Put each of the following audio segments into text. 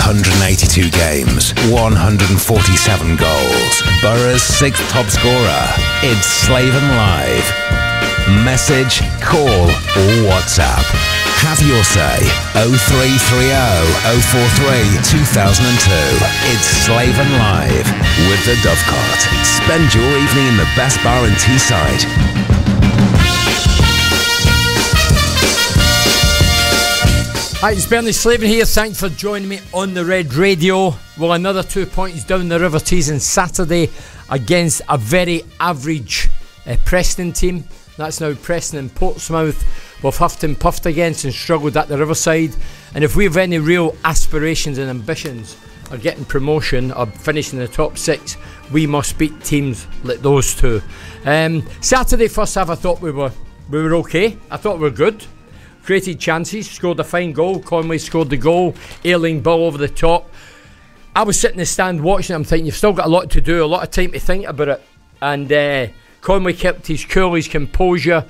382 games, 147 goals. Boro's 6th top scorer. It's Slaven Live. Message, call or WhatsApp. Have your say. 0330 043 2002. It's Slaven Live with the Dovecot. Spend your evening in the best bar in Teesside. Hi, it's Bernie Slaven here. Thanks for joining me on the Red Radio. Well, another 2 points down the River Tees on Saturday against a very average Preston team. That's now Preston and Portsmouth. We've huffed and puffed against and struggled at the Riverside. And if we have any real aspirations and ambitions of getting promotion or finishing in the top 6, we must beat teams like those two. Saturday first half, I thought we were okay. I thought we were good. Created chances, scored a fine goal. Conway scored the goal, ailing ball over the top. I was sitting in the stand watching it. I'm thinking, you've still got a lot to do, a lot of time to think about it. And Conway kept his cool, his composure,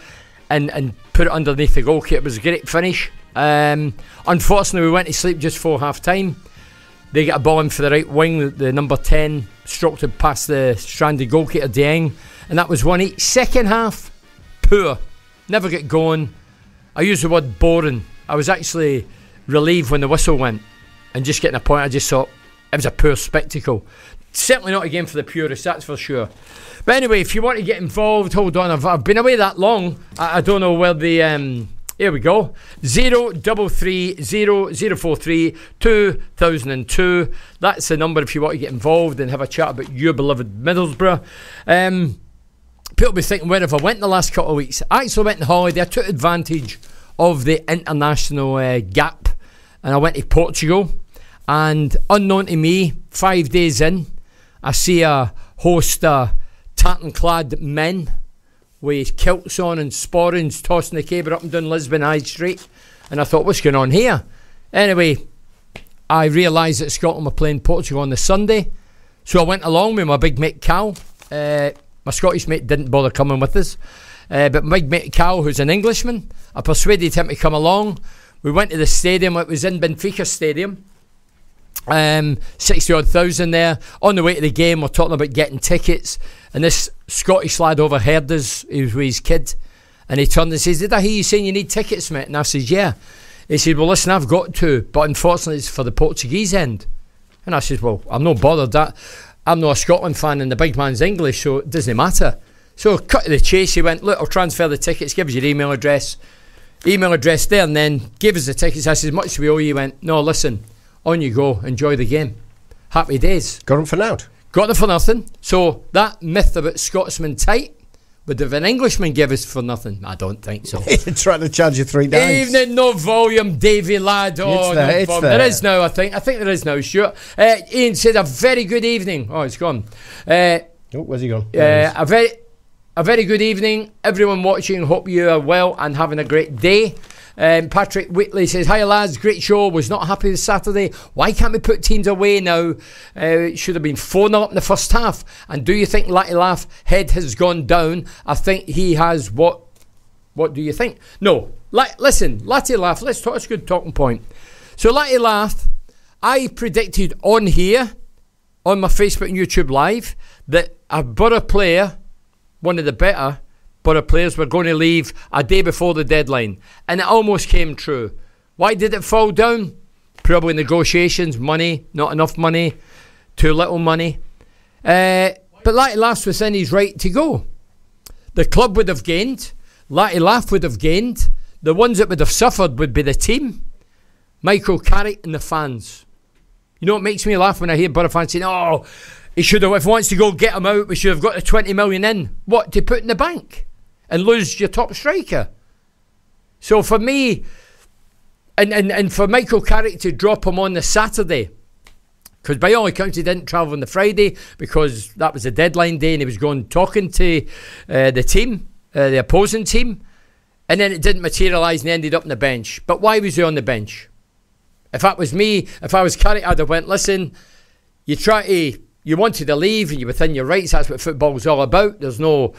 and put it underneath the goalkeeper. It was a great finish. Unfortunately, we went to sleep just before half time. They get a ball in for the right wing. The number 10 stroked it past the stranded goalkeeper Dieng, and that was 1-8. Second half, poor. Never get going. I use the word boring. I was actually relieved when the whistle went and just getting a point. I just thought it was a poor spectacle. Certainly not a game for the purists, that's for sure. But anyway, if you want to get involved, hold on. I've been away that long. I don't know where the... here we go. 0330 2002. That's the number if you want to get involved and have a chat about your beloved Middlesbrough. People will be thinking, where have I went the last couple of weeks? I actually went on holiday. I took advantage of the international gap and I went to Portugal. And unknown to me, 5 days in, I see a host of tartan-clad men with kilts on and sporrans tossing the caber up and down Lisbon High Street. And I thought, what's going on here? Anyway, I realised that Scotland were playing Portugal on the Sunday. So I went along with my big mate Cal. My Scottish mate didn't bother coming with us. But my big mate Cal, who's an Englishman, I persuaded him to come along. We went to the stadium. It was in Benfica Stadium. 60-odd thousand there. On the way to the game, we're talking about getting tickets. And this Scottish lad overheard us. He was with his kid. And he turned and says, did I hear you saying you need tickets, mate? And I says, yeah. He said, well, listen, I've got to. But unfortunately, it's for the Portuguese end. And I says, well, I'm not bothered that. I'm not a Scotland fan and the big man's English, so it doesn't matter. So cut to the chase, he went, look, I'll transfer the tickets, give us your email address there, and then give us the tickets. I said, much do we owe you? He went, no, listen, on you go, enjoy the game. Happy days. Got them for now. Got them for nothing. So that myth about Scotsman tight, would have an Englishman give us for nothing? I don't think so. Trying to charge you 3 days. Evening, no volume, Davy lad. Oh, it's no there. There is now, I think there is now, sure. Ian said a very good evening. Oh, it's gone. Where's he gone? A very good evening, everyone watching. Hope you are well and having a great day. Patrick Whitley says, hi lads, great show. Was not happy with Saturday. Why can't we put teams away now? It should have been 4-0 up in the first half. And do you think Latif head has gone down? I think he has. What do you think? No, listen, Latif, let's talk. It's a good talking point. So Latif, I predicted on here, on my Facebook and YouTube live, that a Boro player, one of the better Boro players, were going to leave a day before the deadline, and it almost came true. Why did it fall down? Probably negotiations, money, not enough money, too little money. But Latif was in his right to go. The club would have gained. Latif would have gained. The ones that would have suffered would be the team, Michael Carrick and the fans. You know what makes me laugh when I hear Boro fans saying, oh, he should have, if he wants to go get him out, we should have got the 20 million in. What, to put in the bank and lose your top striker? So for me, and for Michael Carrick to drop him on the Saturday, because by all accounts he didn't travel on the Friday because that was the deadline day and he was going talking to the team, the opposing team, and then it didn't materialise and he ended up on the bench. But why was he on the bench? If that was me, if I was Carrick, I'd have went, listen, you wanted to leave and you're within your rights. That's what football's all about. There's nobody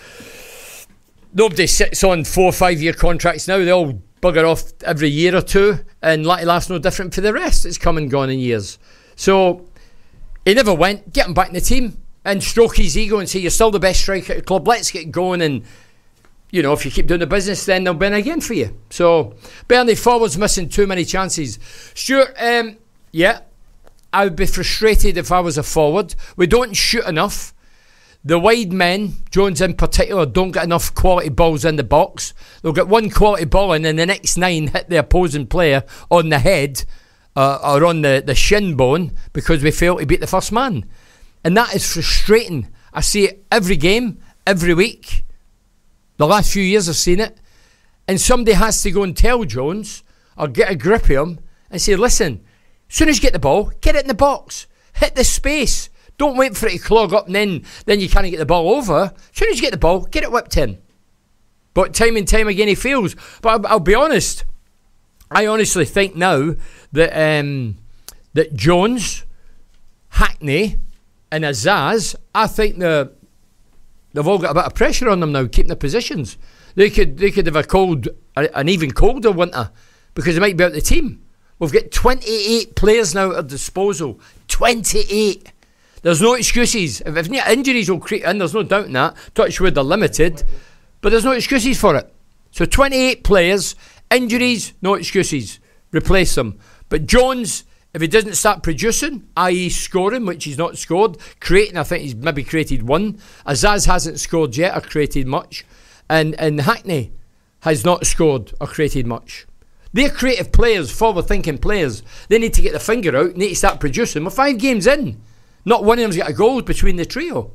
sits on 4 or 5 year contracts now. They all bugger off every year or two, and Latif's no different for the rest. It's come and gone in years. So he never went. Get him back in the team and stroke his ego and say, you're still the best striker at the club. Let's get going. And, you know, if you keep doing the business, then they'll win again for you. So, Bernie, forwards missing too many chances. Stuart, yeah, I would be frustrated if I was a forward. We don't shoot enough. The wide men, Jones in particular, don't get enough quality balls in the box. They'll get one quality ball in and the next 9 hit the opposing player on the head or on the shin bone because we failed to beat the first man. And that is frustrating. I see it every game, every week. The last few years I've seen it. And somebody has to go and tell Jones or get a grip of him and say, listen, as soon as you get the ball, get it in the box. Hit the space. Don't wait for it to clog up and then you can't get the ball over. As soon as you get the ball, get it whipped in. But time and time again he fails. But I'll be honest. I honestly think now that that Jones, Hackney and Azaz, I think they've all got a bit of pressure on them now, keeping their positions. They could have an even colder winter because they might be out the team. We've got 28 players now at our disposal. 28. There's no excuses. If injuries will creep in, there's no doubt in that. Touchwood, they're limited. But there's no excuses for it. So 28 players, injuries, no excuses. Replace them. But Jones, if he doesn't start producing, i.e. scoring, which he's not scored, creating, I think he's maybe created one. Azaz hasn't scored yet or created much. And Hackney has not scored or created much. They're creative players, forward-thinking players. They need to get their finger out, need to start producing. We're 5 games in. Not one of them's got a goal between the trio.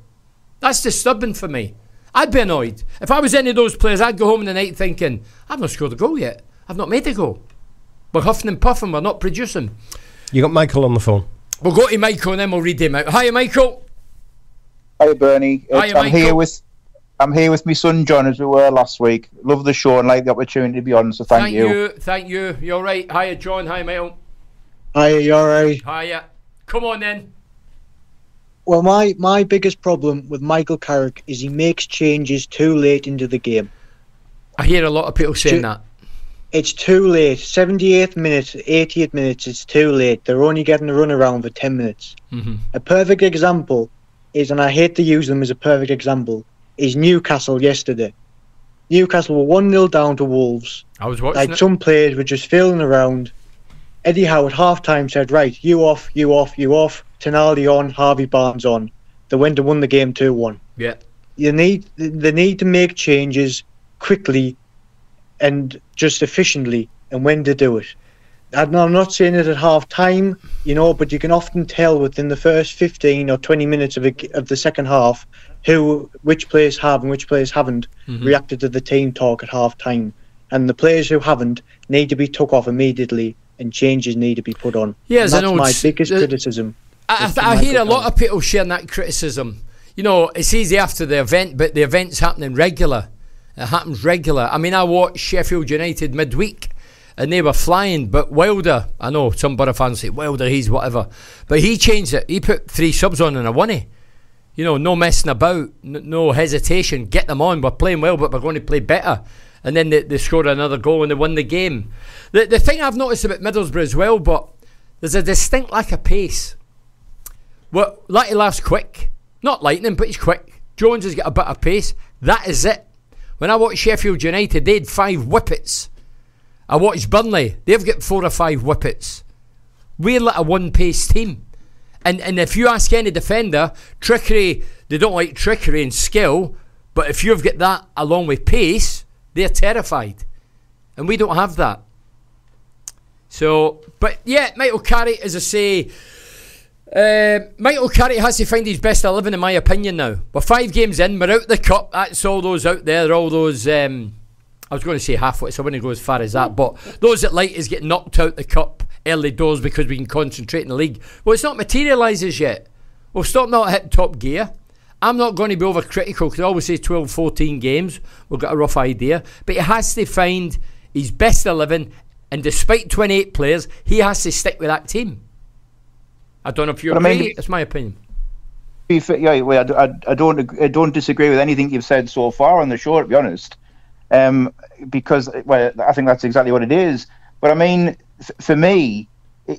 That's disturbing for me. I'd be annoyed. If I was any of those players, I'd go home in the night thinking, I've not scored a goal yet. I've not made a goal. We're huffing and puffing, we're not producing. You got Michael on the phone. We'll go to Michael and then we'll read him out. Hiya, Michael. Hiya, Bernie. Hiya, I'm here with my son John, as we were last week. Love the show and like the opportunity to be on, so thank you. Thank you. You're right. Hiya, John. Hiya, Michael. Hiya, you alright? Hiya. Come on then. Well, my biggest problem with Michael Carrick is he makes changes too late into the game. I hear a lot of people saying that. It's too late. 78th minute, 80th minutes, it's too late. They're only getting a run around for 10 minutes. Mm-hmm. A perfect example is, and I hate to use them as a perfect example, is Newcastle yesterday. Newcastle were 1-0 down to Wolves. I was watching it. Some players were just filling around. Eddie Howe at half-time said, right, you off, you off, you off. Tonali on, Harvey Barnes on. They went and won the game 2-1. Yeah. They need to make changes quickly and just efficiently, and when to do it. I'm not saying it at half-time, but you can often tell within the first 15 or 20 minutes of the second half which players have and which players haven't reacted to the team talk at half-time. And the players who haven't need to be took off immediately and changes need to be put on. Yes, and that's my biggest criticism. I hear a lot of people sharing that criticism. It's easy after the event, but the event's happening regular. It happens regular. I mean, I watched Sheffield United midweek and they were flying, but Wilder, I know some Boro fans say, Wilder, he's whatever, but he changed it. He put 3 subs on and a 1-0. No messing about, no hesitation. Get them on. We're playing well, but we're going to play better. And then they scored another goal and they won the game. The thing I've noticed about Middlesbrough as well, but there's a distinct lack of pace. Well, Latif's quick. Not lightning, but he's quick. Jones has got a bit of pace. That is it. When I watched Sheffield United, they had 5 whippets. I watched Burnley. They've got 4 or 5 whippets. We're like a one-pace team. And if you ask any defender, trickery, they don't like trickery and skill, but if you've got that along with pace, they're terrified. And we don't have that. So, but yeah, Michael Carrick, as I say, Michael Carrick has to find his best 11 in my opinion now. We're 5 games in, we're out the cup. That's all those out there, all those I was going to say halfway, so I wouldn't go as far as that, but those that like us get knocked out the cup early doors because we can concentrate in the league. Well, it's not materialises yet. We'll still not hit top gear. I'm not going to be overcritical because I always say 12, 14 games, we've got a rough idea, but he has to find his best 11, and despite 28 players, he has to stick with that team. I don't know if you agree. That's my opinion. Yeah, I don't disagree with anything you've said so far on the show, to be honest. Because I think that's exactly what it is. But I mean, for me,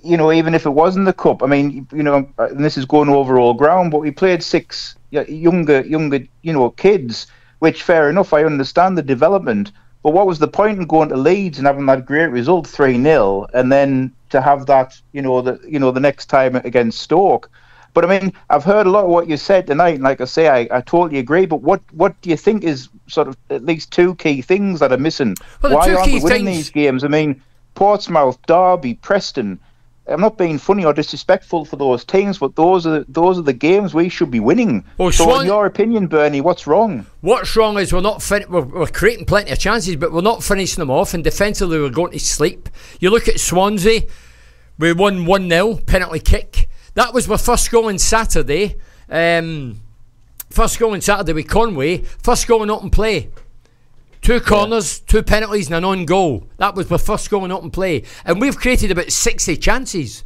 you know, even if it wasn't the cup, I mean, you know, and this is going over all ground, but we played 6 younger, you know, kids, which fair enough, I understand the development. But what was the point in going to Leeds and having that great result 3-0, and then to have that, the next time against Stoke? But I mean, I've heard a lot of what you said tonight, and like I say, I totally agree. But what do you think is sort of at least 2 key things that are missing? Well, why aren't we winning these games? I mean, Portsmouth, Derby, Preston. I'm not being funny or disrespectful for those teams, but those are the games we should be winning. Well, so, in your opinion, Bernie, what's wrong? What's wrong is we're creating plenty of chances, but we're not finishing them off. And defensively, we're going to sleep. You look at Swansea, we won 1-0 penalty kick. That was my first goal on Saturday. First goal on Saturday with Conway. First goal in open play. 2 corners, 2 penalties and an on goal. That was my first goal in open play. And we've created about 60 chances.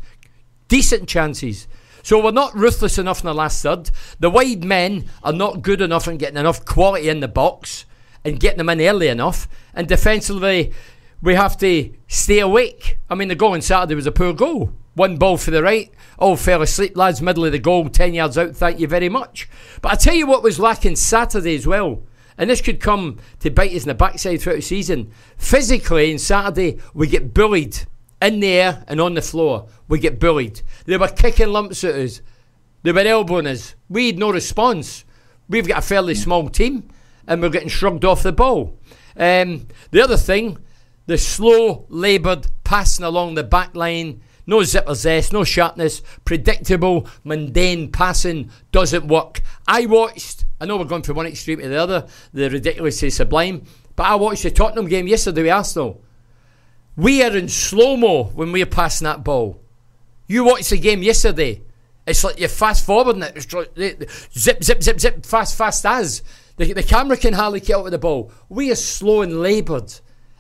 Decent chances. So we're not ruthless enough in the last third. The wide men are not good enough in getting enough quality in the box and getting them in early enough. And defensively, we have to stay awake. I mean, the goal on Saturday was a poor goal. 1 ball for the right. All fell asleep, lads. Middle of the goal, 10 yards out. Thank you very much. But I tell you what was lacking Saturday as well. And this could come to bite us in the backside throughout the season. Physically, on Saturday, we get bullied in the air and on the floor. We get bullied. They were kicking lumps at us. They were elbowing us. We had no response. We've got a fairly small team, and we're getting shrugged off the ball. The other thing, the slow, laboured passing along the back line. No zipper zest, no sharpness, predictable, mundane passing doesn't work. I know we're going from one extreme to the other, the ridiculously sublime, but I watched the Tottenham game yesterday with Arsenal. We are in slow-mo when we're passing that ball. You watched the game yesterday. It's like you're fast forwarding it. It's like zip, zip, zip, zip, fast as. The camera can hardly get out with the ball. We are slow and laboured,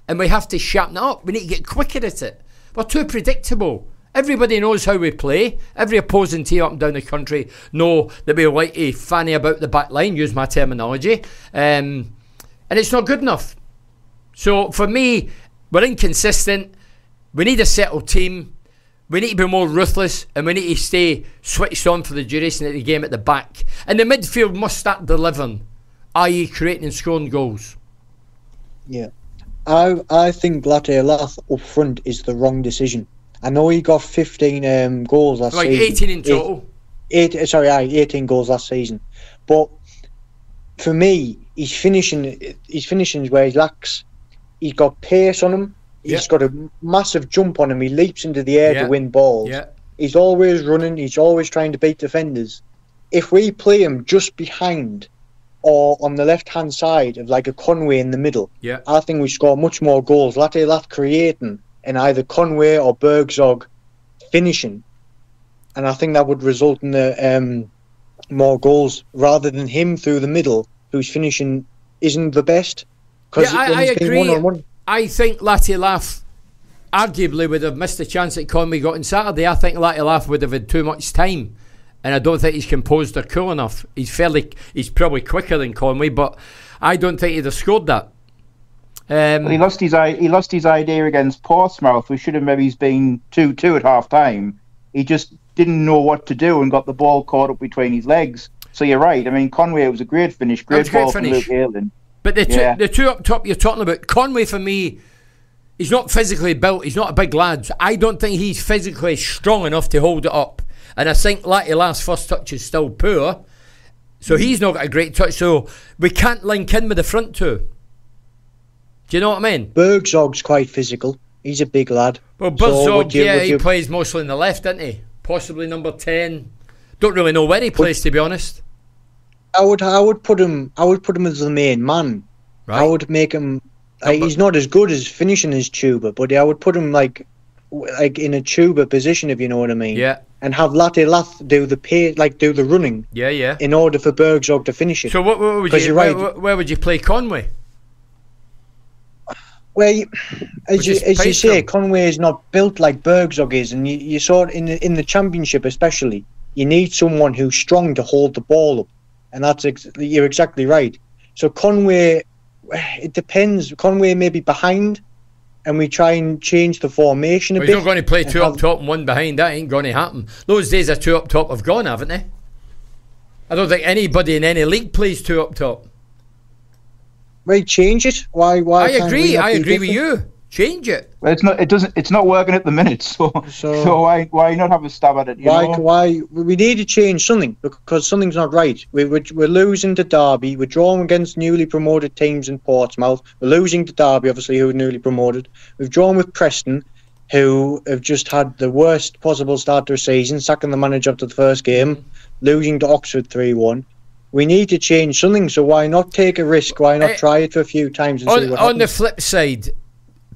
and we have to sharpen it up. We need to get quicker at it. We're too predictable. Everybody knows how we play. Every opposing team up and down the country know that we like to fanny about the back line, use my terminology. And it's not good enough. So for me, we're inconsistent. We need a settled team. We need to be more ruthless, and we need to stay switched on for the duration of the game at the back. And the midfield must start delivering, i.e. creating and scoring goals. Yeah. I think Latte Lath up front is the wrong decision. I know he got 15 goals last season. 18 in total. 18 goals last season. But for me, his finishing is where he lacks. He's got pace on him. He's got a massive jump on him. He leaps into the air to win balls. Yeah. He's always running. He's always trying to beat defenders. If we play him just behind or on the left-hand side of like a Conway in the middle, I think we score much more goals. Latte Lath creating and either Conway or Bergzog finishing, and I think that would result in the more goals rather than him through the middle, whose finishing isn't the best. I agree. 1-on-1. I think Latte Lath arguably would have missed the chance that Conway got on Saturday. I think Latte Lath would have had too much time, and I don't think he's composed or cool enough. He's probably quicker than Conway, but I don't think he'd have scored that. Well, he lost his idea against Portsmouth. We should have maybe been 2-2 at half time. He just didn't know what to do and got the ball caught up between his legs. So you're right. I mean, Conway was a great finish, great ball from Luke Ayling. But the two up top you're talking about, Conway for me, he's not physically built. He's not a big lad. I don't think he's physically strong enough to hold it up. And I think Latte Lath's first touch is still poor. So he's not got a great touch. So we can't link in with the front two. Do you know what I mean? Bergzog's quite physical. He's a big lad. Well, Bergzog, he plays mostly in the left, doesn't he? Possibly number 10. Don't really know where he plays, to be honest. I would put him as the main man. Right. I would make him. He's not as good as finishing as Tuba, but I would put him like in a Tuba position, if you know what I mean. Yeah. And have Latte Lath do the running. Yeah. In order for Bergzog to finish it. So what would you? Where would you play Conway? Well, as you say, Conway is not built like Bergzog is, and you saw it in the Championship especially. You need someone who's strong to hold the ball up, and you're exactly right. So Conway, it depends. Conway may be behind, and we try and change the formation a bit. He's not going to play two up top and one behind. That ain't going to happen. Those days of two up top have gone, haven't they? I don't think anybody in any league plays two up top. Well, change it. Why? I agree. I agree with you. Change it. Well, it's not. It doesn't. It's not working at the minute. So why not have a stab at it? Why we need to change something, because something's not right. We're losing to Derby. We're drawing against newly promoted teams in Portsmouth. We're losing to Derby, obviously, who are newly promoted. We've drawn with Preston, who have just had the worst possible start to a season, sacking the manager after the first game, losing to Oxford 3-1. We need to change something. So why not take a risk? Why not try it for a few times and see what happens? On the flip side,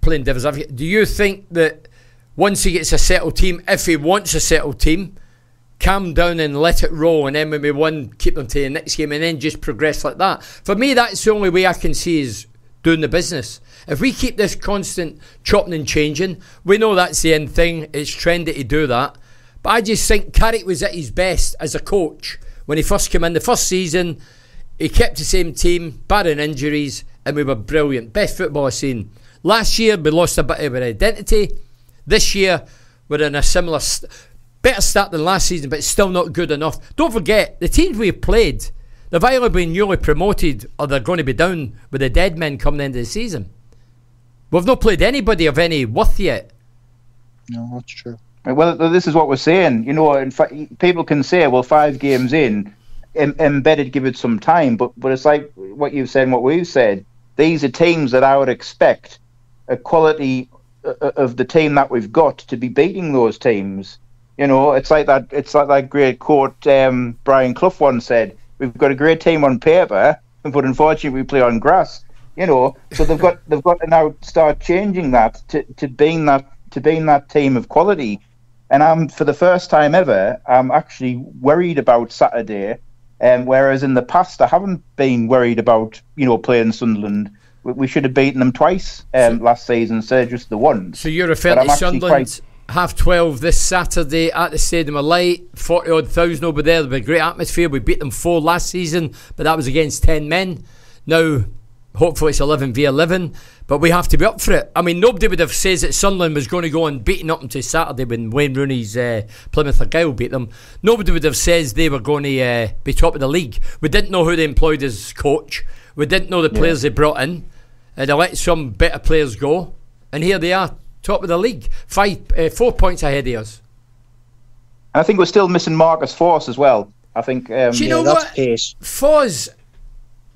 playing devil's advocate, do you think that once he gets a settled team, if he wants a settled team, calm down and let it roll, and then when we won, keep them to the next game, and then just progress like that? For me, that's the only way I can see is doing the business. If we keep this constant chopping and changing, we know that's the end thing. It's trendy to do that. But I just think Carrick was at his best as a coach when he first came in. The first season, he kept the same team, barring injuries, and we were brilliant. Best football I've seen. Last year, we lost a bit of our identity. This year, we're in a similar, better start than last season, but it's still not good enough. Don't forget, the teams we've played, they've either been newly promoted or they're going to be down with the dead men coming into the season. We've not played anybody of any worth yet. No, that's true. Well, this is what we're saying. You know, in fact, people can say, well, 5 games in, embedded, give it some time. But it's like what you've said and what we've said. These are teams that I would expect a quality of the team that we've got to be beating those teams. You know, it's like that great quote Brian Clough once said: "We've got a great team on paper, but unfortunately we play on grass." You know, so they've got to now start changing that to being that team of quality. And for the first time ever, I'm actually worried about Saturday, whereas in the past I haven't been worried about playing Sunderland. We should have beaten them twice last season instead of just the once. So you're referring to Sunderland, 12:30 this Saturday at the Stadium of Light, 40-odd thousand over there. There'll be a great atmosphere. We beat them 4 last season, but that was against 10 men. Now, hopefully it's 11v11, but we have to be up for it. I mean, nobody would have said that Sunderland was going to go on beating up until Saturday when Wayne Rooney's Plymouth Argyle beat them. Nobody would have said they were going to be top of the league. We didn't know who they employed as coach. We didn't know the players they brought in. They let some better players go, and here they are, top of the league, 4 points ahead of us. I think we're still missing Marcus Forss as well. I think. Do you know what? Forss,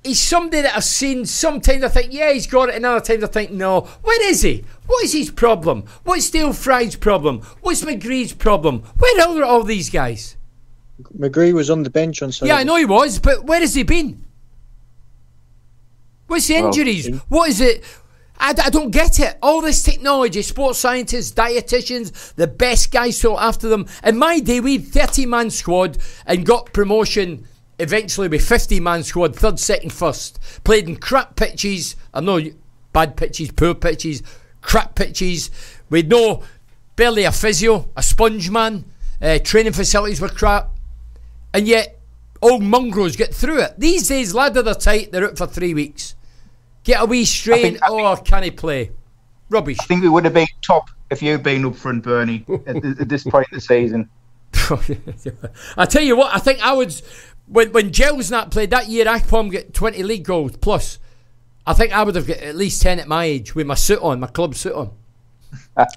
he's somebody that I've seen. Sometimes I think, yeah, he's got it, and other times I think, no. Where is he? What is his problem? What's Dale Fry's problem? What's McGree's problem? Where are all these guys? McGree was on the bench on Saturday. Yeah, I know he was, but where has he been? What's the injuries? What is it? I don't get it. All this technology, sports scientists, dietitians, the best guys sought after them. In my day, we had 30-man squad and got promotion eventually with 50-man squad, 3rd, 2nd, 1st. Played in crap pitches. I know bad pitches, poor pitches, crap pitches. We'd barely a physio, a sponge man. Training facilities were crap. And yet, old mongrels get through it. These days, ladder are tight, they're out for 3 weeks. Get a wee strain, can he play? Rubbish. I think we would have been top if you'd been up front, Bernie, at this point in the season. I tell you what, I think I would, when Gelsnap played that year, I probably get 20 league goals plus. I think I would have got at least 10 at my age with my suit on, my club suit on.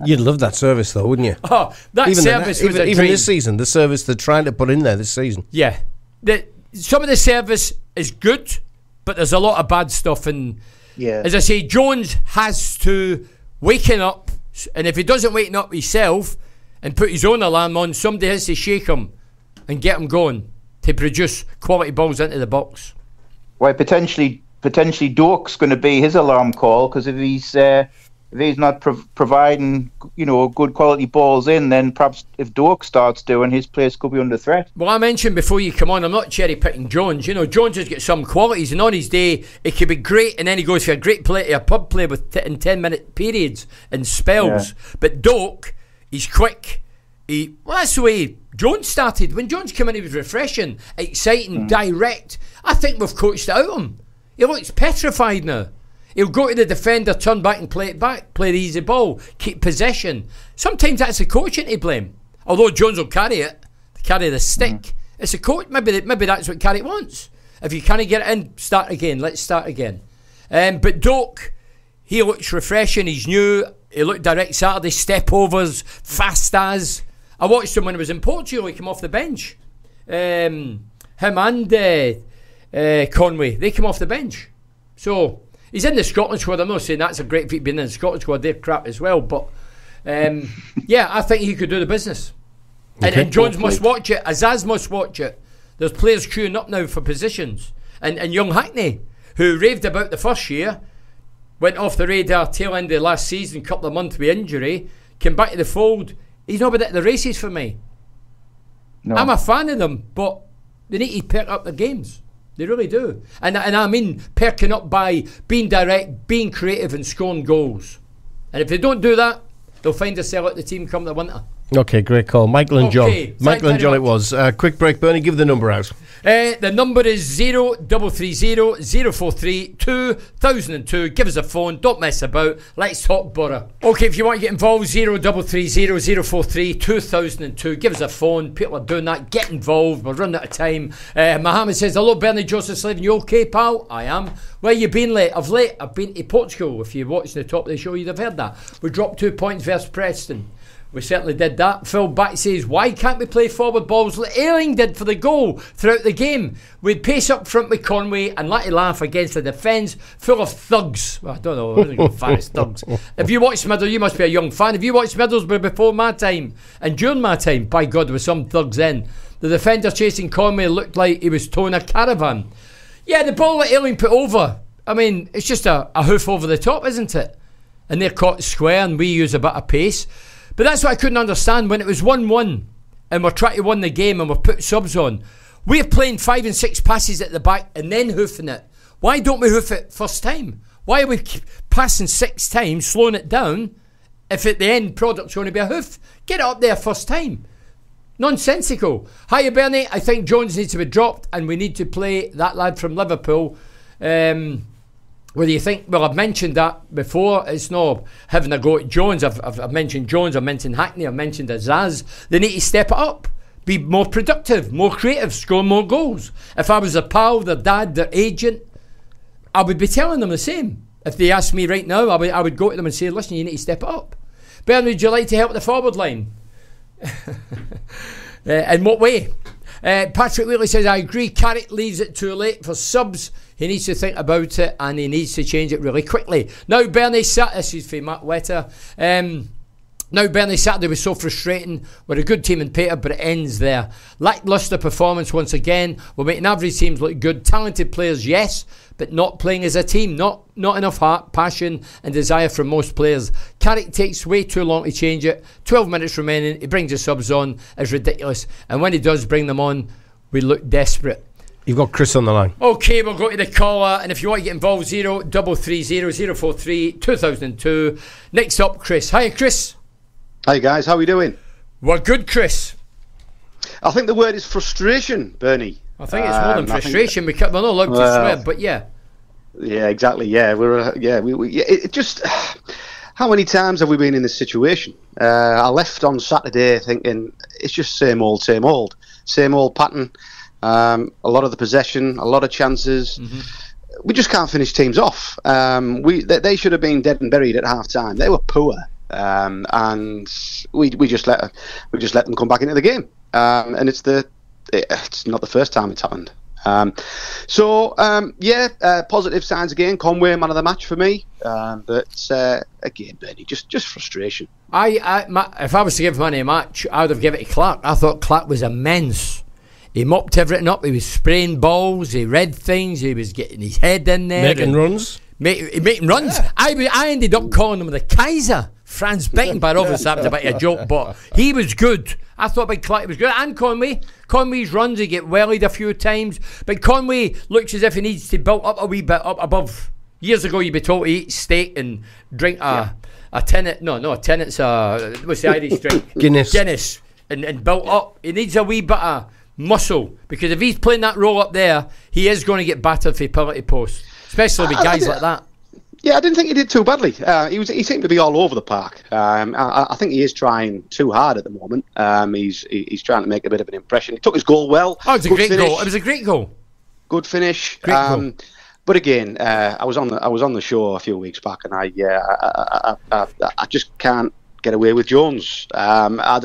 You'd love that service though, wouldn't you? Oh, that service was a dream. Even this season, the service they're trying to put in there this season. Yeah. Some of the service is good, but there's a lot of bad stuff. And as I say, Jones has to waken up, and if he doesn't waken up himself and put his own alarm on, somebody has to shake him and get him going to produce quality balls into the box. Well, potentially Dork's going to be his alarm call, because if he's not providing, good quality balls in, then perhaps if Dork starts doing, his place could be under threat. Well, I mentioned before you come on, I'm not cherry picking Jones. Jones has got some qualities, and on his day, it could be great, and then he goes for a great play, a pub play in 10-minute periods and spells. Yeah. But Dork, he's quick. That's the way Jones started. When Jones came in, he was refreshing, exciting, direct. I think we've coached it out of him. He looks petrified now. He'll go to the defender, turn back and play it back, play the easy ball, keep possession. Sometimes that's the coaching to blame. Although Jones will carry it, carry the stick. It's a coach. Maybe that's what Carrick wants. If you can't get it in, start again. Let's start again. But Doak, he looks refreshing. He's new. He looked direct Saturday, step overs, fast as. I watched him when he was in Portugal. He came off the bench. Him and Conway, they came off the bench. So he's in the Scotland squad. I'm not saying that's a great feat being in the Scotland squad. They're crap as well. But yeah, I think he could do the business. Okay. And Jones must watch it. Azaz must watch it. There's players queuing up now for positions. And young Hackney, who raved about the first year, went off the radar tail end of last season, couple of months with injury, came back to the fold. He's not been at the races for me. No. I'm a fan of them, but they need to perk up their games. They really do. And I mean perking up by being direct, being creative and scoring goals. And if they don't do that, they'll find a sell at the team come the winter. Okay, great call. Michael and John. Michael and John it was. Quick break, Bernie, give the number out. The number is 0330 043 2002. Give us a phone, don't mess about. Let's talk Boro. Okay, if you want to get involved, 0330 043 2002. Give us a phone. People are doing that. Get involved. We're running out of time. Mohammed says, hello, Bernie Joseph Slaven. You okay, pal? I am. Where you been late? Of late, I've been to Portugal. If you're watching the top of the show, you'd have heard that. We dropped 2 points versus Preston. We certainly did that. Phil Back says, why can't we play forward balls like Ayling did for the goal throughout the game? We'd pace up front with Conway and let it laugh against the defence full of thugs. Well, I don't know, I wasn't going to fan of thugs. If you watched Middlesbrough, you must be a young fan. If you watched Middlesbrough before my time and during my time, by God, there were some thugs in. The defender chasing Conway looked like he was towing a caravan. Yeah, the ball that Ayling put over, I mean, it's just a hoof over the top, isn't it? And they're caught square and we use a bit of pace. But that's what I couldn't understand when it was 1-1 and we're trying to win the game and we're put subs on. We're playing 5 and 6 passes at the back and then hoofing it. Why don't we hoof it first time? Why are we passing 6 times, slowing it down, if at the end product's going to be a hoof? Get it up there first time. Nonsensical. Hiya, Bernie. I think Jones needs to be dropped and we need to play that lad from Liverpool. What do you think? Well, I've mentioned that before. It's not having a go at Jones. I've mentioned Jones, I've mentioned Hackney, I've mentioned Azaz. They need to step it up, be more productive, more creative, score more goals. If I was their pal, their dad, their agent, I would be telling them the same. If they asked me right now, I would go to them and say, listen, you need to step it up. Bernie, would you like to help the forward line? In what way? Patrick Wheatley says, I agree, Carrick leaves it too late for subs. He needs to think about it and he needs to change it really quickly. Now Bernie this is for Matt Wetter. Now Bernie Saturday was so frustrating. We're a good team in Peter, but it ends there. Lacklustre performance once again. We're making average teams look good. Talented players, yes, but not playing as a team. Not enough heart, passion and desire from most players. Carrick takes way too long to change it. 12 minutes remaining. He brings the subs on. It's ridiculous. And when he does bring them on, we look desperate. You've got Chris on the line. Okay, we'll go to the caller, and if you want to get involved, 0330 043 2002. Next up, Chris. Hi, Chris. Hi guys, how are we doing? We're good, Chris. I think the word is frustration, Bernie. I think it's more than frustration. We're not allowed to swear, but yeah. Yeah, exactly. Yeah, it just. How many times have we been in this situation? I left on Saturday thinking it's just same old pattern. A lot of the possession, a lot of chances. Mm-hmm. We just can't finish teams off. They should have been dead and buried at half time. They were poor, and we just let them come back into the game. And it's not the first time it's happened. Positive signs again. Conway, man of the match for me. But again, Bernie, just frustration. If I was to give money a match, I would have given it to Clark. I thought Clark was immense. He mopped everything up. He was spraying balls. He read things. He was getting his head in there. Making runs. Making runs. Yeah. I ended up calling him the Kaiser. Franz Beckenbauer, obviously that was a bit of a joke, but he was good. I thought Big Clark was good. And Conway's runs, he get wellied a few times. But Conway looks as if he needs to build up a wee bit up above. Years ago, you'd be told to eat steak and drink a tenant. No, a tenant's what's the Irish drink? Guinness. And built up. He needs a wee bit of muscle, because if he's playing that role up there, he is going to get battered for penalty post, especially with guys like that. Yeah, I didn't think he did too badly. He seemed to be all over the park. I think he is trying too hard at the moment. He's trying to make a bit of an impression. He took his goal well. Oh, it was a great goal. It was a great goal. Good finish. Great goal. But again, I was on the show a few weeks back, and I just can't get away with Jones.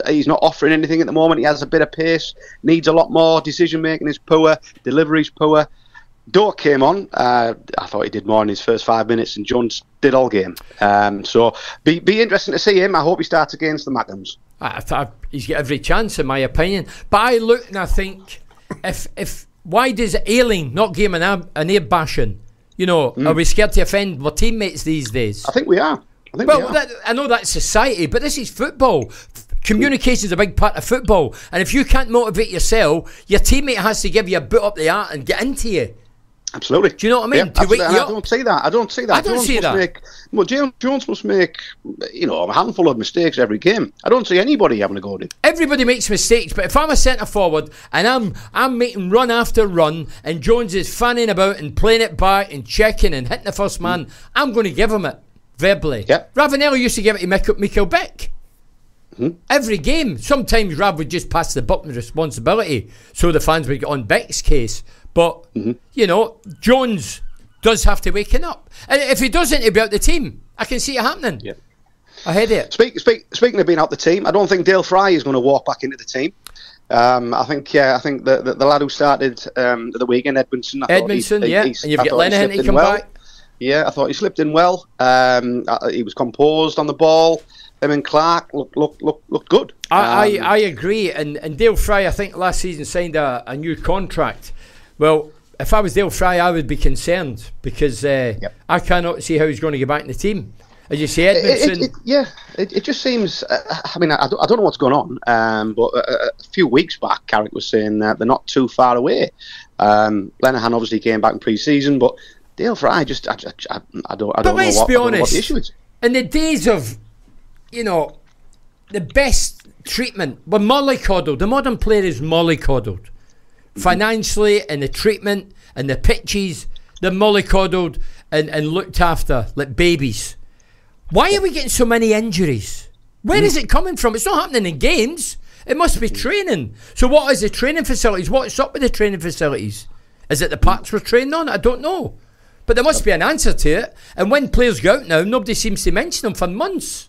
He's not offering anything at the moment. He has a bit of pace, needs a lot more. Decision making is poor, delivery's poor. Doak came on. I thought he did more in his first 5 minutes, and Jones did all game. So be interesting to see him. I hope he starts against the Mackhams. He's got every chance, in my opinion. But I look and I think, if why does Ailing not give him an ear bashing? You know, are we scared to offend our teammates these days? I think we are. I know that's society, but this is football. Communication is a big part of football, and if you can't motivate yourself, your teammate has to give you a boot up the arse and get into you. Absolutely. Do you know what I mean? Yeah, I don't see that. I don't see that. Jones must make, a handful of mistakes every game. I don't see anybody having a go at it. Everybody makes mistakes, but if I'm a centre forward and I'm making run after run, and Jones is fanning about and playing it back and checking and hitting the first man, I'm going to give him it verbally. Yeah. Ravanelli used to give it to Michael Beck. Every game. Sometimes Rav would just pass the buck with responsibility, so the fans would get on Beck's case. But, Jones does have to waken up. And if he doesn't, he'll be out the team. I can see it happening. Yeah. I heard it. Speaking of being out the team, I don't think Dale Fry is going to walk back into the team. I think the lad who started the weekend, Edmondson. And you've got Lenihan to come back. Yeah, I thought he slipped in well. He was composed on the ball. Him and Clark looked good. I agree. And Dale Fry, I think last season signed a new contract. Well, if I was Dale Fry, I would be concerned because I cannot see how he's going to get back in the team. As you say, Edmondson. It just seems. I don't know what's going on. But a few weeks back, Carrick was saying that they're not too far away. Lenihan obviously came back in pre-season, but Dale Fry, I don't know what the issue is. In the days of, the best treatment, we're mollycoddled. The modern player is mollycoddled. Financially, and the treatment, and the pitches, they're mollycoddled and looked after like babies. Why are we getting so many injuries? Where is it coming from? It's not happening in games. It must be training. So what is the training facilities? What's up with the training facilities? Is it the parts we're training on? I don't know. But there must be an answer to it. And when players go out now, nobody seems to mention them for months.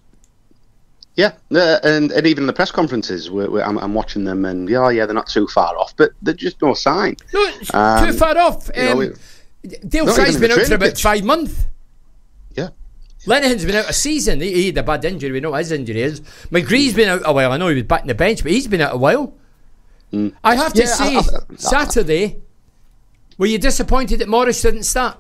Yeah, and even the press conferences, I'm watching them, and they're not too far off, but they're just no sign. No, it's too far off. Dale Fry's been out for about 5 months. Yeah. Lenihan's been out a season. He had a bad injury. We know what his injury is. McGree's been out a while. I know he was back in the bench, but he's been out a while. I have to say, Saturday, were you disappointed that Morris didn't start?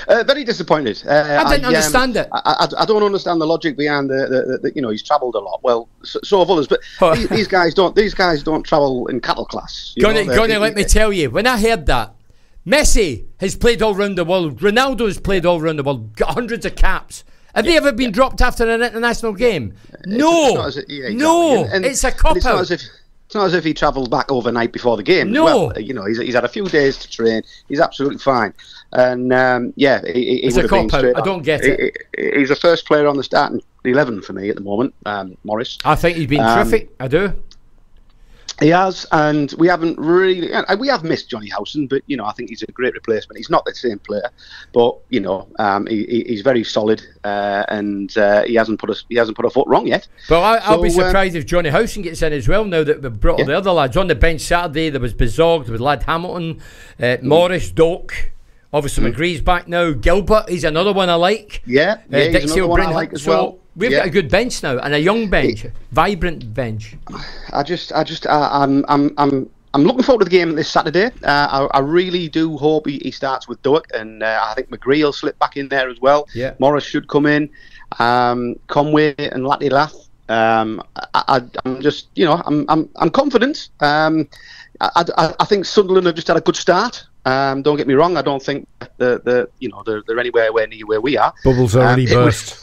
Very disappointed. I didn't understand it. I don't understand the logic behind the he's travelled a lot. Well, so have others, but these guys don't. These guys don't travel in cattle class. Gonna let me tell you. When I heard that, Messi has played all around the world. Ronaldo has played all around the world. Got hundreds of caps. Have they ever been dropped after an international game? No, no. It's a cop out. It's not as if he travelled back overnight before the game. No, as well. He's had a few days to train. He's absolutely fine. And it's a cop out. I don't get it. He's the first player on the starting 11 for me at the moment, Morris. I think he's been terrific. I do. He has, and we haven't really. We have missed Johnny Howson, but I think he's a great replacement. He's not the same player, but he's very solid, and he hasn't put a foot wrong yet. But I'll be surprised if Johnny Howson gets in as well. Now that we've brought all the other lads on the bench Saturday, there was Bizog, there was Lad Hamilton, Morris, Doak. Obviously, McGree's back now. Gilbert, he's another one I like. He's another one I like as well. We've got a good bench now, and a young bench, vibrant bench. I'm looking forward to the game this Saturday. I really do hope he starts with Doak, and I think McGree will slip back in there as well. Yeah. Morris should come in. Conway and Latty Lath. I'm just, I'm confident. I think Sunderland have just had a good start. Don't get me wrong. I don't think they're anywhere near where we are. Bubbles already burst.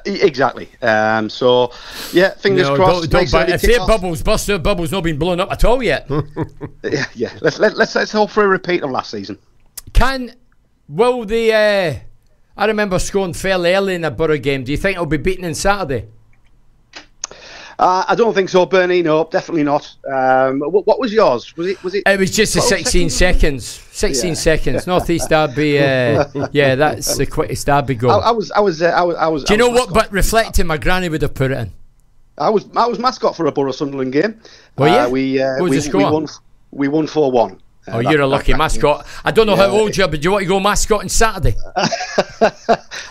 Exactly. Fingers crossed. If their bubbles burst, their bubbles not been blown up at all yet. Let's hope for a repeat of last season. Will the I remember scoring fairly early in a Boro game. Do you think it'll be beaten on Saturday? I don't think so, Bernie. No, definitely not. What was yours? Was it? It was just a 16 seconds. 16 seconds. North East Derby. Yeah, that's the quickest Derby goal. I was. Do you know what? But reflecting, my granny would have put it in. I was mascot for a Boro Sunderland game. Well, yeah. What was the score? We won 4-1. Oh, you're a lucky mascot. I don't know how old you are, but do you want to go mascot on Saturday?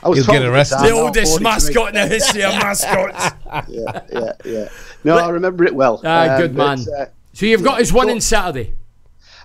You'll get arrested. The oldest mascot in the history of mascots. Yeah. No, I remember it well. Good man. So you've got us winning Saturday.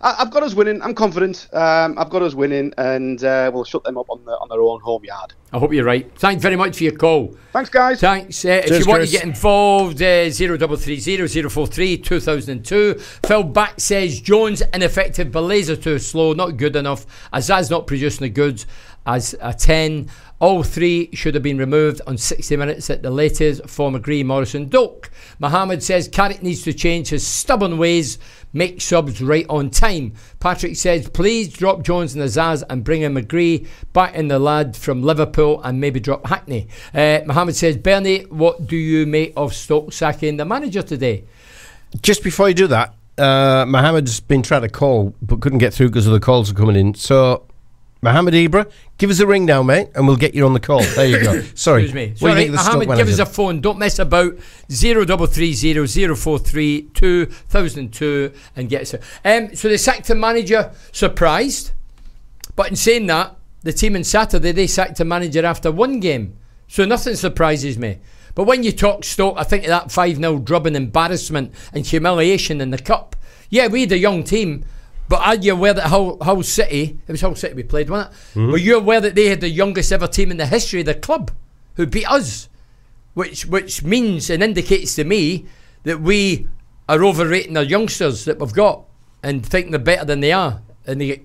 I've got us winning. I'm confident. I've got us winning, and we'll shut them up on their own home yard. I hope you're right. Thanks very much for your call. Thanks, guys. Thanks. If you want to get involved, 0330 043 2002. Phil Back says Jones ineffective, Belazer too slow, not good enough. Azaz not producing the goods as a 10. All three should have been removed on 60 minutes at the latest for McGree, Morrison, Doak. Mohammed says Carrick needs to change his stubborn ways, make subs right on time. Patrick says please drop Jones and Azaz and bring in McGree, back in the lad from Liverpool, and maybe drop Hackney. Mohammed says Bernie, what do you make of Stoke sacking the manager today? Just before you do that, Mohammed's been trying to call but couldn't get through because of the calls are coming in. So Mohammed Ibra, give us a ring now, mate, and we'll get you on the call. There you go. Sorry. Excuse me. Sorry, Mohammed, give us a phone. Don't mess about. 0330 043 2002 and get us. So they sacked the manager, surprised. But in saying that, the team on Saturday, they sacked the manager after one game. So nothing surprises me. But when you talk Stoke, I think of that 5-0 drubbing embarrassment and humiliation in the Cup. Yeah, we had a young team. But are you aware that Hull City, it was Hull City we played, wasn't it? Mm-hmm. Were you aware that they had the youngest ever team in the history of the club who beat us? Which means and indicates to me that we are overrating our youngsters that we've got and think they're better than they are. And they get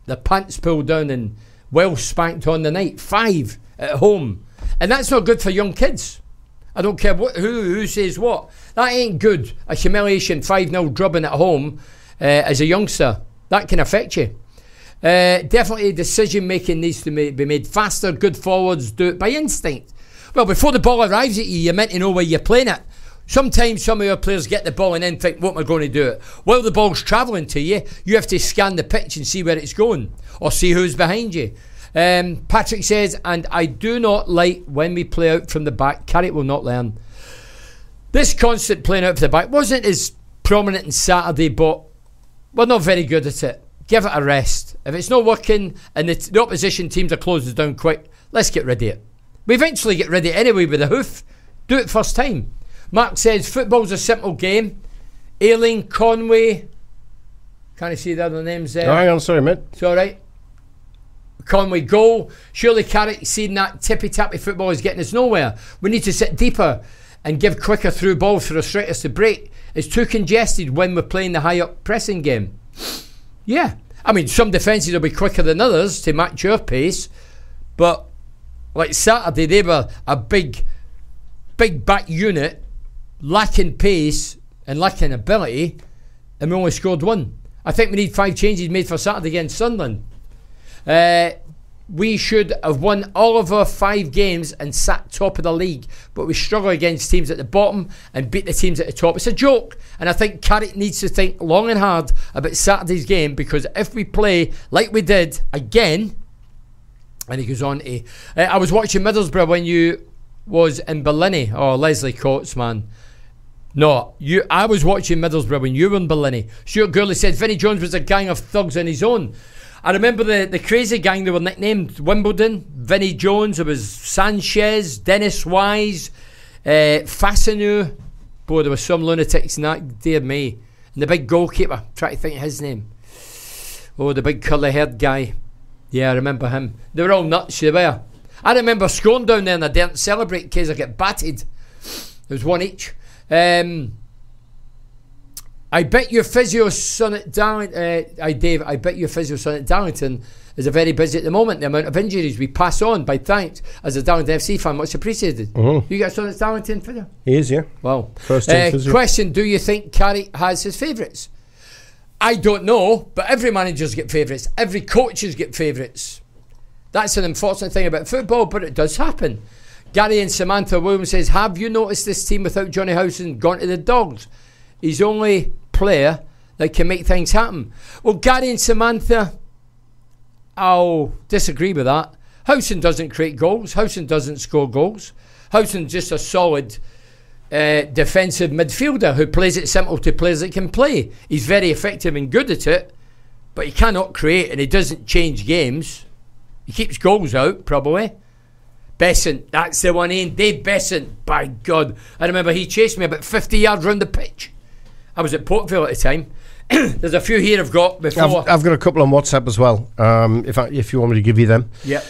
their pants pulled down and well spanked on the night. 5 at home. And that's not good for young kids. I don't care who says what. That ain't good. A humiliation 5-0 drubbing at home. As a youngster, that can affect you. Definitely decision making needs to be made faster. Good forwards do it by instinct. Well, before the ball arrives at you, you're meant to know where you're playing it. Sometimes some of your players get the ball and then think, what am I going to do it? While the ball's travelling to you, you have to scan the pitch and see where it's going or see who's behind you. Patrick says, and I do not like when we play out from the back. Carrick will not learn. This constant playing out from the back wasn't as prominent on Saturday, but we're not very good at it. Give it a rest. If it's not working and the opposition teams are closing down quick, let's get rid of it. We eventually get rid of it anyway with a hoof. Do it first time. Mark says football's a simple game. Ailing, Conway. Can't you see the other names there? Oh, hang on, sorry, mate. It's alright. Conway, goal. Surely Carrick seeing that tippy-tappy football is getting us nowhere. We need to sit deeper and give quicker through balls for the strikers to break. It's too congested when we're playing the high-up pressing game. Yeah. I mean, some defences will be quicker than others to match your pace, but like Saturday, they were a big back unit, lacking pace and lacking ability, and we only scored 1. I think we need 5 changes made for Saturday against Sunderland. We should have won all of our 5 games and sat top of the league, but we struggle against teams at the bottom and beat the teams at the top. It's a joke, and I think Carrick needs to think long and hard about Saturday's game, because if we play like we did again, and he goes on to I was watching Middlesbrough when you was in Bellini. Oh, Leslie Coates, man. No, I was watching Middlesbrough when you were in Bellini. Stuart Gurley said Vinnie Jones was a gang of thugs on his own. I remember the crazy gang, they were nicknamed Wimbledon. Vinnie Jones, there was Sanchez, Dennis Wise, Fasanu. Boy, there were some lunatics in that, dear me. And the big goalkeeper, try to think of his name. Oh, the big curly haired guy. Yeah, I remember him. They were all nuts, they were. I remember scoring down there and I didn't celebrate in case I get batted. There was 1 each. I bet your physio son at Dave, I bet your physio son at Darlington is very busy at the moment. The amount of injuries we pass on by thanks as a Darlington FC fan, much appreciated. Mm-hmm. You got a son at Darlington physio? He is, yeah. Well, first team physio. Question: do you think Carrick has his favourites? I don't know, but every manager's get favourites. Every coaches get favourites. That's an unfortunate thing about football, but it does happen. Gary and Samantha Williams says, have you noticed this team without Johnny Howson gone to the dogs? He's the only player that can make things happen. Well, Gary and Samantha, I'll disagree with that. Howson doesn't create goals. Howson doesn't score goals. Howson's just a solid defensive midfielder who plays it simple to players that can play. He's very effective and good at it, but he cannot create, and he doesn't change games. He keeps goals out, probably. Besant, that's the one in. Dave Besant, by God. I remember he chased me about 50 yards round the pitch. I was at Portville at the time. There's a few here I've got before. I've got a couple on WhatsApp as well, if you want me to give you them. Yep.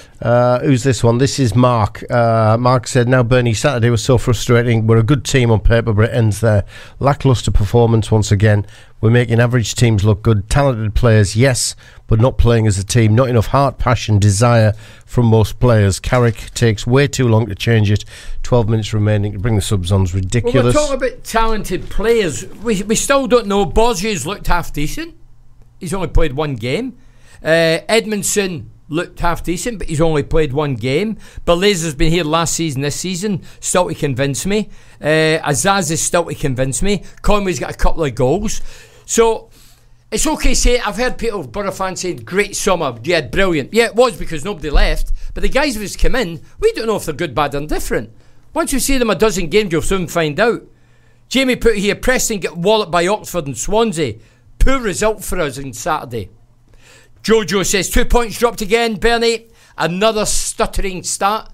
Who's this one? This is Mark. Mark said, now Bernie, Saturday was so frustrating. We're a good team on paper, but it ends there. Lacklustre performance once again. We're making average teams look good. Talented players, yes, but not playing as a team. Not enough heart, passion, desire from most players. Carrick takes way too long to change it. 12 minutes remaining to bring the subs on is ridiculous. Well, we're talking about talented players. We still don't know. Borges looked half decent. He's only played one game. Edmondson looked half decent, but he's only played one game. Belaizer's been here last season, this season, still to convince me. Azaz is still to convince me. Conway's got a couple of goals. So it's okay to say, I've heard people, Boro fans saying, great summer, yeah, brilliant. Yeah, it was because nobody left, but the guys who's come in, we don't know if they're good, bad or different. Once you see them a dozen games, you'll soon find out. Jamie put here, Preston get walloped by Oxford and Swansea. Poor result for us on Saturday. Jojo says 2 points dropped again. Bernie, another stuttering start.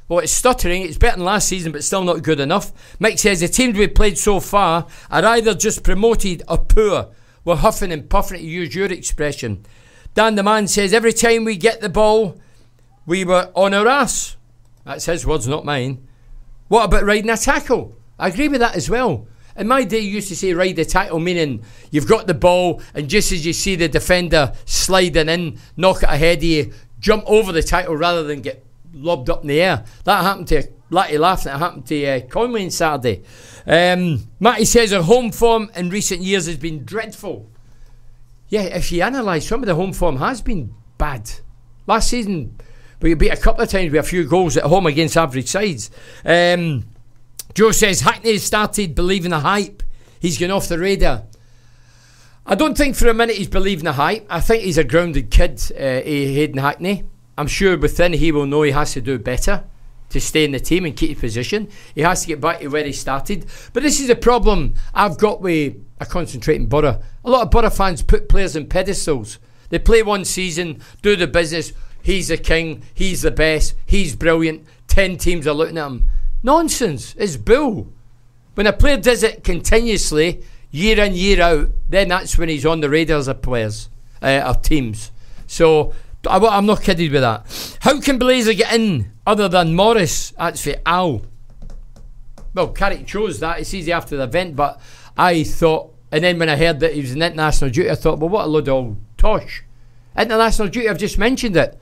Well, it's stuttering. It's better than last season, but still not good enough. Mike says the teams we've played so far are either just promoted or poor. We're huffing and puffing, to use your expression. Dan the man says every time we get the ball, we were on our ass. That's his words, not mine. What about riding a tackle? I agree with that as well. In my day, you used to say ride the tackle, meaning you've got the ball and just as you see the defender sliding in, knock it ahead of you, jump over the tackle rather than get lobbed up in the air. That happened to Latty Laughing. It happened to Conway on Saturday. Matty says our home form in recent years has been dreadful. Yeah, if you analyse, some of the home form has been bad. Last season, we beat a couple of times with a few goals at home against average sides. Joe says Hackney started believing the hype. He's gone off the radar. I don't think for a minute he's believing the hype. I think he's a grounded kid, Hayden Hackney. I'm sure within he will know he has to do better to stay in the team and keep his position. He has to get back to where he started. But this is a problem I've got with a concentrating Boro. A lot of Boro fans put players on pedestals. They play one season, do the business. He's the king, he's the best, he's brilliant. 10 teams are looking at him. Nonsense. It's bull. When a player does it continuously, year in, year out, then that's when he's on the radars of players, of teams. So I'm not kidding with that. How can Blazer get in other than Morris? That's for Al. Well, Carrick chose that. It's easy after the event, but I thought, and then when I heard that he was in international duty, I thought, well, what a load of old tosh. International duty, I've just mentioned it.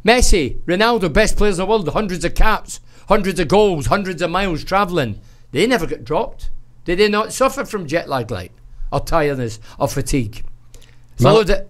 Messi, Ronaldo, best players in the world, hundreds of caps, hundreds of goals, hundreds of miles travelling. They never got dropped. Did they not suffer from jet lag, like, or tiredness, or fatigue?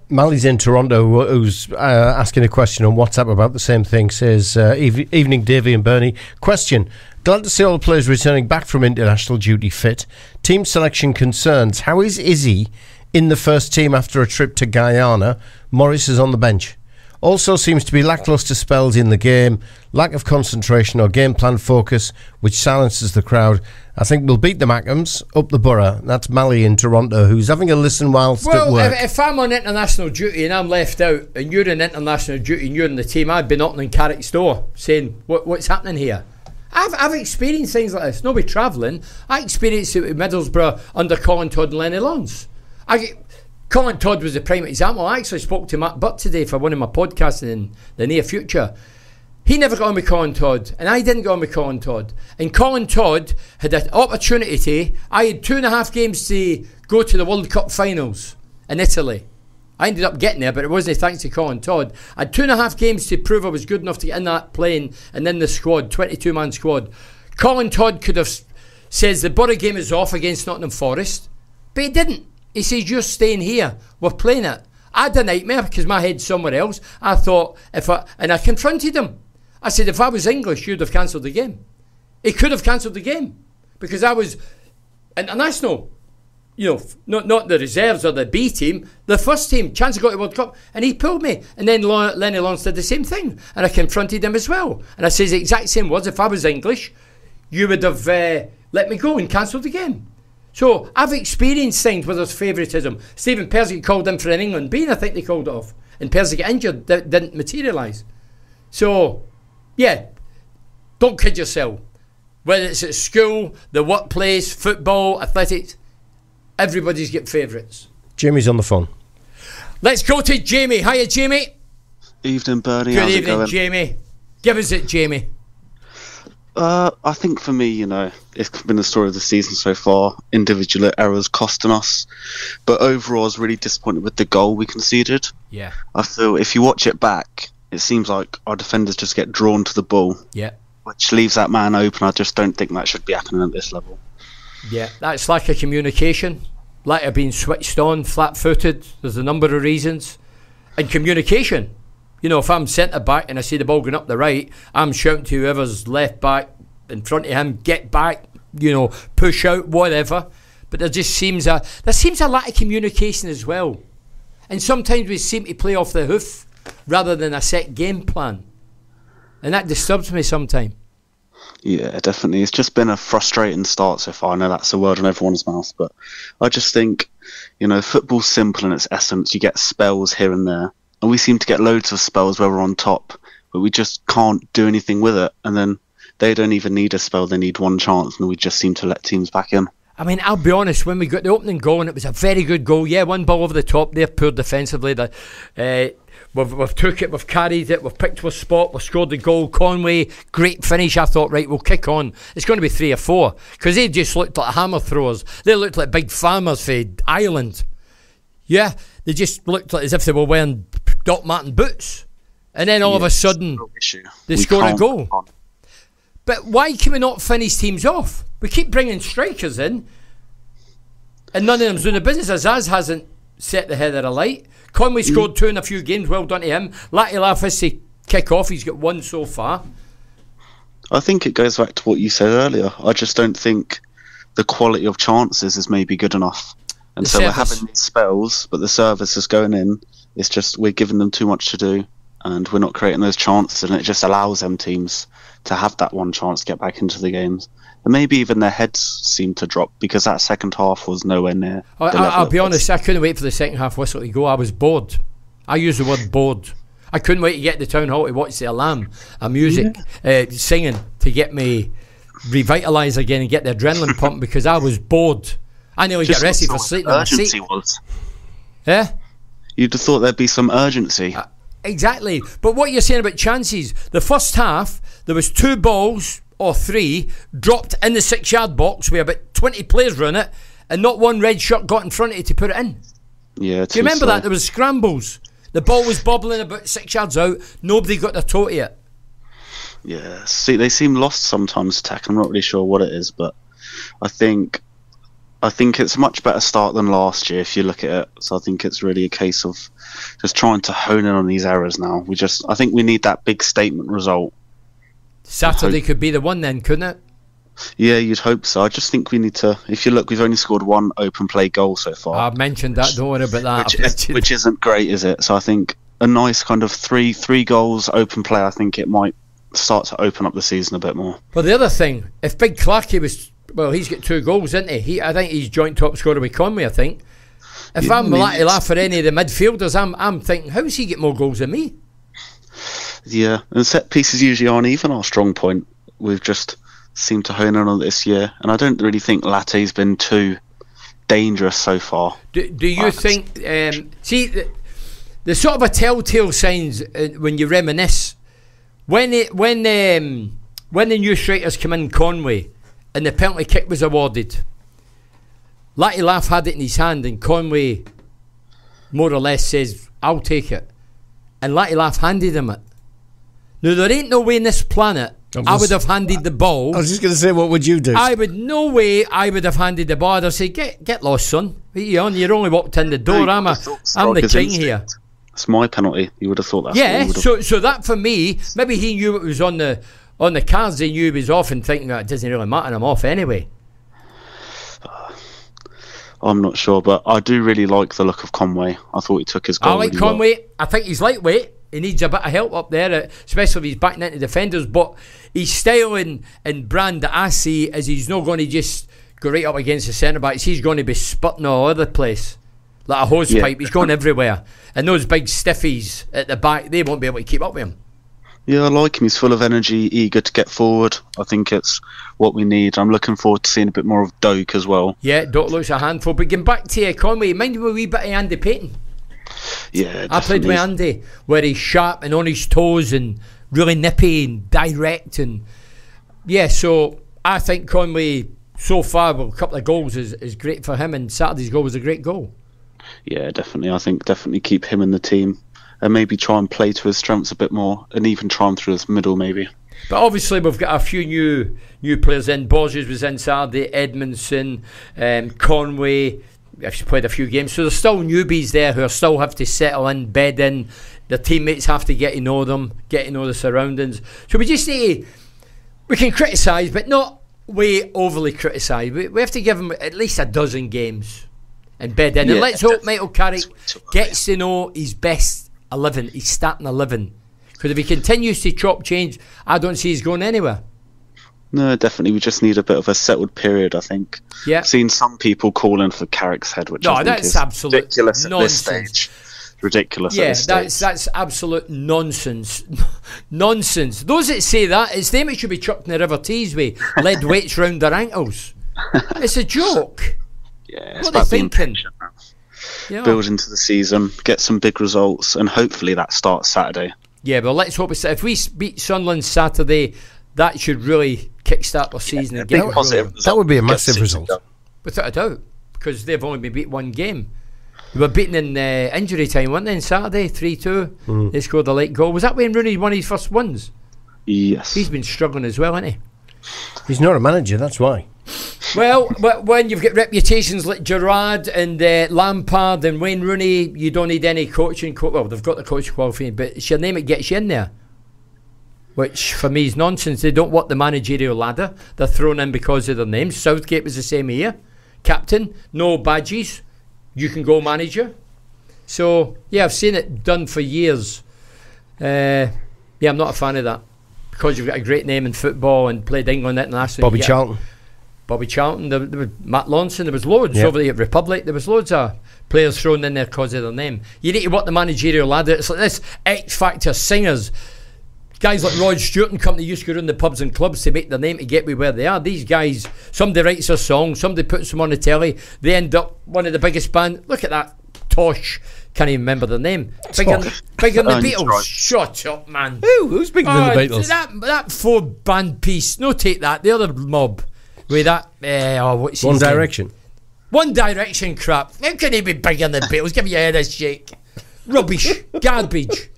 Mally's in Toronto, who's asking a question on WhatsApp about the same thing. Says, evening Davey and Bernie. Question, glad to see all the players returning back from international duty fit. Team selection concerns. How is Izzy in the first team after a trip to Guyana? Morris is on the bench. Also seems to be lacklustre spells in the game, lack of concentration or game plan focus, which silences the crowd. I think we'll beat the Mackhams up the Borough. That's Mally in Toronto, who's having a listen whilst at work. If I'm on international duty and I'm left out and you're in international duty and you're in the team, I'd be knocking on Carrick's door saying, what's happening here? I've experienced things like this. Nobody travelling. I experienced it with Middlesbrough under Colin Todd and Lenny Luns. Colin Todd was the prime example. I actually spoke to Matt Butt today for one of my podcasts in the near future. He never got on with Colin Todd, and I didn't go on with Colin Todd. And Colin Todd had an opportunity. I had 2.5 games to go to the World Cup finals in Italy. I ended up getting there, but it wasn't thanks to Colin Todd. I had 2.5 games to prove I was good enough to get in that plane and in the squad, 22-man squad. Colin Todd could have says the Boro game is off against Nottingham Forest, but he didn't. He says, you're staying here. We're playing it. I had a nightmare because my head's somewhere else. I thought, and I confronted him. I said, if I was English, you'd have cancelled the game. He could have cancelled the game because I was international. You know, not the reserves or the B team, the first team, chance of going to World Cup, and he pulled me. And then Lenny Lawrence did the same thing, and I confronted him as well. And I says the exact same words. If I was English, you would have let me go and cancelled the game. So I've experienced things where there's favouritism. Stephen Persig called in for an England B, and I think they called it off. And Persig got injured, didn't materialise. So, yeah, don't kid yourself. Whether it's at school, the workplace, football, athletics, everybody's got favourites. Jamie's on the phone. Let's go to Jamie. Hiya, Jamie. Evening, Bernie. Good How's evening, it going? Jamie. Give us it, Jamie. I think for me, it's been the story of the season so far. Individual errors costing us, but overall, I was really disappointed with the goal we conceded. Yeah. I feel if you watch it back, it seems like our defenders just get drawn to the ball. Yeah. Which leaves that man open. I just don't think that should be happening at this level. Yeah, that's lack of communication, lack of being switched on, flat-footed. There's a number of reasons. And communication. You know, if I'm centre back and I see the ball going up the right, I'm shouting to whoever's left back in front of him, get back, push out, whatever. But there seems a lack of communication as well. And sometimes we seem to play off the hoof rather than a set game plan. And that disturbs me sometimes. Yeah, definitely. It's just been a frustrating start so far. I know that's a word on everyone's mouth, but I just think, football's simple in its essence. You get spells here and there. And we seem to get loads of spells where we're on top, but we just can't do anything with it. And then they don't even need a spell, they need one chance, and we just seem to let teams back in. I mean, I'll be honest, when we got the opening goal, and it was a very good goal, yeah, one ball over the top there, poor defensively. We've took it, we've carried it, we've picked our spot, we've scored the goal. Conway, great finish. I thought, right, we'll kick on. It's going to be 3 or 4, because they just looked like hammer throwers. They looked like big farmers for Ireland. Yeah, they just looked like as if they were wearing Doc Marten boots. And then all of a sudden, they score a goal. But why can we not finish teams off? We keep bringing strikers in, and none of them's doing the business. Azaz hasn't set the header alight. Conway scored 2 in a few games, well done to him. Latilaf has to kick off, he's got 1 so far. I think it goes back to what you said earlier. I just don't think the quality of chances is maybe good enough. And so we're having these spells, but the service is going in. It's just we're giving them too much to do, and we're not creating those chances, and it just allows them teams to have that one chance to get back into the games. And maybe even their heads seem to drop because that second half was nowhere near. I'll be honest, I couldn't wait for the second half whistle to go. I was bored. I use the word bored. I couldn't wait to get to the town hall to watch the alarm and music, singing to get me revitalised again and get the adrenaline pumping because I was bored. I nearly got arrested for sleeping on my seat. Yeah? You'd have thought there'd be some urgency. Exactly. But what you're saying about chances, the first half, there was 2 balls or 3 dropped in the 6-yard box with about 20 players running it, and not one red shirt got in front of it to put it in. Yeah. Do you remember that? There was scrambles. The ball was bobbling about 6 yards out. Nobody got their toe to it. Yeah. See, they seem lost sometimes, Tech. I'm not really sure what it is, but I think it's a much better start than last year if you look at it. So I think it's really a case of just trying to hone in on these errors now. I think we need that big statement result. Saturday could be the one then, couldn't it? Yeah, you'd hope so. I just think we need to, if you look, we've only scored 1 open play goal so far. I've mentioned that, don't worry about that. Which isn't great, is it? So I think a nice kind of three goals open play, I think it might start to open up the season a bit more. Well, the other thing, if Big Clarkey was... Well, he's got 2 goals, isn't he? I think he's joint top scorer with Conway, I think. If I'm Laugh for any of the midfielders, I'm thinking, how does he get more goals than me? Yeah, and set pieces usually aren't even our strong point. We've just seemed to hone in on it this year, and I don't really think Latte's been too dangerous so far. Do you think... see, the sort of a telltale signs when you reminisce, when the new strikers come in, Conway, and the penalty kick was awarded, Laugh had it in his hand, and Conway more or less says, I'll take it. And Laugh handed him it. Now, there ain't no way in this planet I would have handed the ball. I was just going to say, what would you do? I would have handed the ball. I'd have said, get lost, son. What are you on? You're only walked in the door. I'm the king here. It's my penalty. You would have thought that. Yeah, so that for me, maybe he knew it was on the cards. He knew he was off and thinking that it doesn't really matter. I'm off anyway. I'm not sure, but I do really like the look of Conway. I thought he took his goal. I like really Conway. Well. I think he's lightweight. He needs a bit of help up there, especially if he's backing into defenders. But his style and brand that I see is he's not going to just go right up against the centre backs. He's going to be sputting all over the place like a hose pipe. He's going everywhere, and those big stiffies at the back, they won't be able to keep up with him. Yeah, I like him. He's full of energy, eager to get forward. I think it's what we need. I'm looking forward to seeing a bit more of Doak as well. Yeah, Doak looks a handful. But getting back to Conway, mind me a wee bit of Andy Payton. Yeah, I played with Andy, where he's sharp and on his toes and really nippy and direct. And yeah, so I think Conway so far with a couple of goals is great for him, and Saturday's goal was a great goal. Yeah, definitely. I think definitely keep him in the team. And maybe try and play to his strengths a bit more, and even try him through his middle, maybe. But obviously, we've got a few new players in. Borges was in Saturday, Edmondson, Conway. He's played a few games, so there's still newbies there who still have to settle in, bed in. Their teammates have to get to know them, get to know the surroundings. So we just need we can criticise, but not way overly criticise. We have to give them at least a dozen games and bed in. And let's hope Michael Carrick gets to know his best 11, he's starting 11, because if he continues to chop change, I don't see he's going anywhere. No, definitely. We just need a bit of a settled period, I think. Yeah. I've seen some people calling for Carrick's head, which I think is absolute ridiculous nonsense. At this stage. Ridiculous. Yeah, at this stage. that's absolute nonsense. Nonsense. Those that say that, it's them that should be chucked in the River Tees with lead weights round their ankles. It's a joke. Yeah, what are they thinking? Yeah. Build into the season, get some big results, and hopefully that starts Saturday. Yeah, but let's hope if we beat Sunderland Saturday, that should really kickstart our season and get that would be a massive result, without a doubt, because they've only been beat one game. They were beaten in injury time, weren't they? On Saturday, 3-2. They scored a late goal. Was that when Rooney won his first wins? Yes. He's been struggling as well, hasn't he? He's not a manager, that's why. Well, when you've got reputations like Gerrard and Lampard and Wayne Rooney, you don't need any coaching. Well, they've got the coaching qualification, but it's your name that gets you in there, which for me is nonsense. They don't want the managerial ladder. They're thrown in because of their names. Southgate was the same here. Captain, no badges. You can go manager. So, yeah, I've seen it done for years. Yeah, I'm not a fan of that. Because you've got a great name in football and played England internationally. Bobby Charlton, there was Matt Lawson, there was loads over the Republic. There was loads of players thrown in there because of their name. You need to want the managerial ladder. It's like this X Factor singers, guys like Rod Stewart and company used to go around the pubs and clubs to make their name to get me where they are. These guys, somebody writes a song, somebody puts them on the telly, they end up one of the biggest bands. Look at that Tosh. Can't even remember their name. Bigger than the Beatles. Right. Shut up, man. Who's bigger than the Beatles? That 4-band piece. No, take that. The other mob with that. What's One Direction. One Direction crap. How can he be bigger than the Beatles? Give your head a shake. Rubbish. Garbage.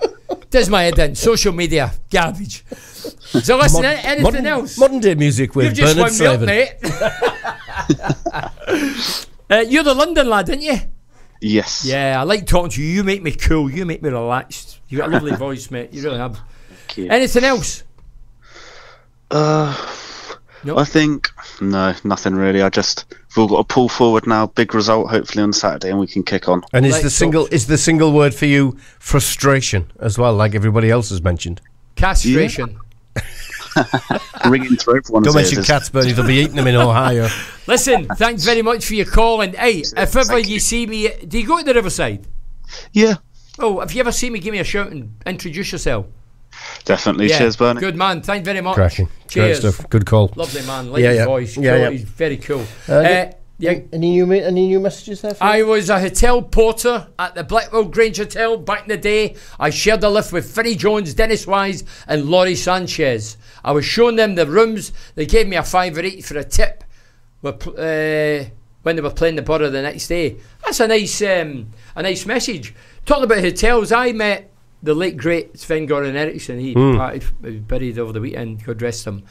Does my head in. Social media. Garbage. So listen, anything else? Modern day music with Bernie Slaven. You're the London lad, aren't you? Yes. Yeah, I like talking to you. You make me cool. You make me relaxed. You got a lovely voice, mate. You really have. Thank you. Anything else? Nope. I think no, nothing really. We've all got to pull forward now. Big result, hopefully on Saturday, and we can kick on. And is the single word for you frustration as well, like everybody else has mentioned? Castration. Yeah. Ringing through everyone's Don't mention cats, Bernie. They'll be eating them in Ohio. Listen, thanks very much for your call. And hey, if ever you see me, do you go to the Riverside? Yeah. Oh, if you ever see me, give me a shout and introduce yourself. Definitely. Yeah. Cheers, Bernie. Good man. Thanks very much. Cracking. Cheers. Great stuff. Good call. Lovely man. Like his voice. Cool. He's very cool. Any new messages there? I was a hotel porter at the Blackwell Grange Hotel back in the day. I shared a lift with Finney Jones, Dennis Wise and Laurie Sanchez. I was showing them the rooms. They gave me a $5 each for a tip when they were playing the Boro the next day. That's a nice message. Talking about hotels, I met the late great Sven-Goran Eriksson, he was buried over the weekend. God rest him.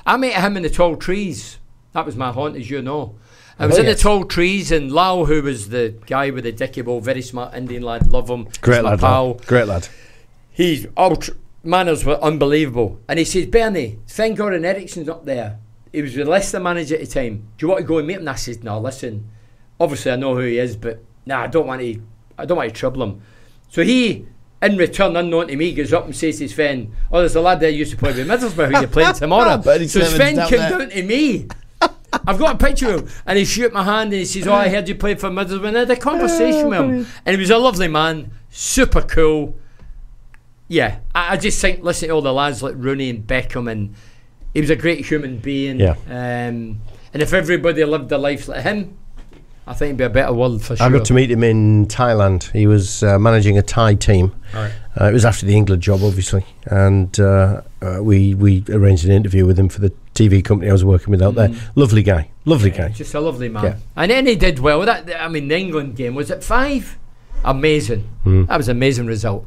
I met him in the tall trees. That was my haunt, as you know. I was in the tall trees, and Lau, who was the guy with the dicky bow, very smart Indian lad, love him. Great lad, pal. Great lad. His manners were unbelievable. And he says, Bernie, Sven-Goran Eriksson's up there. He was the Leicester manager at the time. Do you want to go and meet him? And I said, no, listen. Obviously, I know who he is, but I don't want to trouble him. So he, in return, unknown to me, goes up and says to Sven, oh, there's a lad there who used to play with Middlesbrough who you're playing tomorrow. So Sven came down to me. I've got a picture of him, and he shook my hand and he says, oh, I heard you play for Middlesbrough. And I had a conversation with him, and he was a lovely man, super cool. Yeah, I just think, listen to all the lads like Rooney and Beckham, and he was a great human being. Yeah. And if everybody lived their lives like him, I think it'd be a better world for sure. I got to meet him in Thailand. He was managing a Thai team. Right. It was after the England job, obviously, and we arranged an interview with him for the TV company I was working with out there. Lovely guy, guy. Just a lovely man. Yeah. And then he did well. The England game, was it 5? Amazing. That was an amazing result.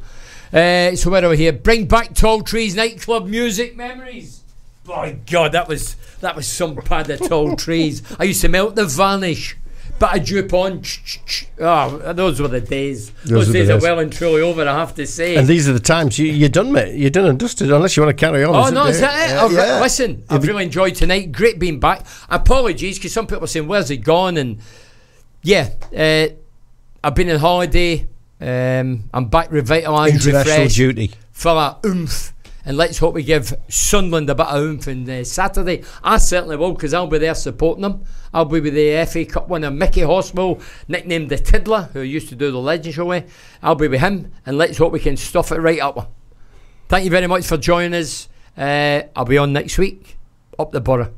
So where are we here? Bring back Tall Trees nightclub music memories. By God, that was some pad of Tall Trees. I used to melt the varnish. Bit of dupe on. Oh, those were the days. Those days are well and truly over, I have to say. And these are the times you're done, mate. You're done and dusted, unless you want to carry on. Oh, no, is that it? Listen, I've really enjoyed tonight. Great being back. Apologies, because some people are saying, where's he gone? And yeah, I've been on holiday. I'm back revitalised, refreshed, duty, full of oomph, and let's hope we give Sunderland a bit of oomph on Saturday. I certainly will, because I'll be there supporting them. I'll be with the FA Cup winner Mickey Hospital, nicknamed the Tiddler, who used to do the Legend Show with. I'll be with him, and let's hope we can stuff it right up. Thank you very much for joining us. I'll be on next week, up the Boro.